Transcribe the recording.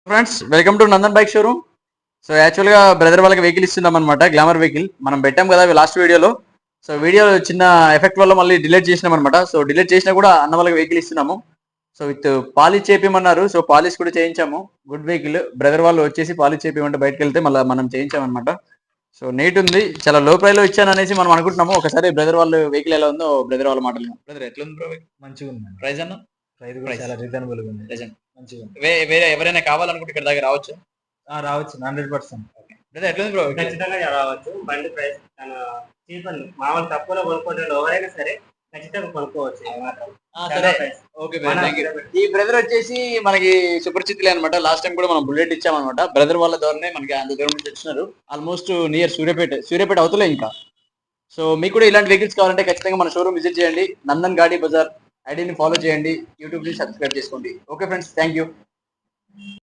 Friends welcome to Nandan bike showroom. So యాక్చువల్గా brother వాళ్ళకి vehicle ఇస్తున్నాం అనమాట, గ్లామర్ వెహికల్ మనం పెట్టాం కదా లాస్ట్ వీడియోలో. సో వీడియో చిన్న ఎఫెక్ట్ వల్ల మళ్ళీ డిలీట్ చేసినాం అనమాట. సో డిలీట్ చేసినా కూడా అన్న వాళ్ళకి వెహికల్ ఇస్తున్నాము. సో విత్ పాలిష్ చేపిమన్నారు, సో పాలిష్ కూడా చేయించాము. Good vehicle. బ్రదర్ వాళ్ళు వచ్చేసి పాలిష్ చేపిమంటే బయటకు వెళ్తే మళ్ళీ మనం చేయించామన్నమాట. సో నీట్ ఉంది, చాలా లో ప్రైస్ లో ఇచ్చాను అనేసి మనం అనుకుంటున్నాము. ఒకసారి బ్రదర్ వాళ్ళు వెహికల్ ఎలా ఉందో బ్రదర్ వాళ్ళ మాటలు. బ్రదర్ ఎట్లా ఉంది బ్రో? మంచిగా ఉంది. ప్రైస్ అన్న ప్రైస్ కూడా చాలా రీజనబుల్ గా ఉంది. ప్రెజెంట్ మంచిగా ఉంది. వేరే ఎవరైనా కావాలనుకుంటే ఇక్కడ దగ్గర రావచ్చు. రావచ్చు 100%. బ్రదర్ ఎట్లా ఉంది బ్రో? ఖచ్చితంగా రావచ్చు. బండి ప్రైస్ చాలా చీప్ అండి. మామూలు తక్కువలో కొనుక్కుంటే ఎవరైనా సరే ఖచ్చితంగా కొనుక్కోవచ్చు. సరే, ఓకే బ్రదర్, థ్యాంక్ యూ. ఈ బ్రదర్ వచ్చేసి మనకి సుపరిచితులే అనమాట. లాస్ట్ టైం కూడా మనం బుల్లెట్ ఇచ్చామన్నమాట. బ్రదర్ వాళ్ళ ద్వారానే మనకి అంత దూరం నుంచి వచ్చినారు. ఆల్మోస్ట్ నియర్ సూర్యాపేట అవుతలే ఇంకా. సో మీకు కూడా ఇలాంటి వెహికల్స్ కావాలంటే ఖచ్చితంగా మన షోరూమ్ విజిట్ చేయండి. నందన్ గాడి బజార్ ఐడిని ఫాలో చేయండి, యూట్యూబ్ ని సబ్స్క్రైబ్ చేసుకోండి. Okay friends, thank you.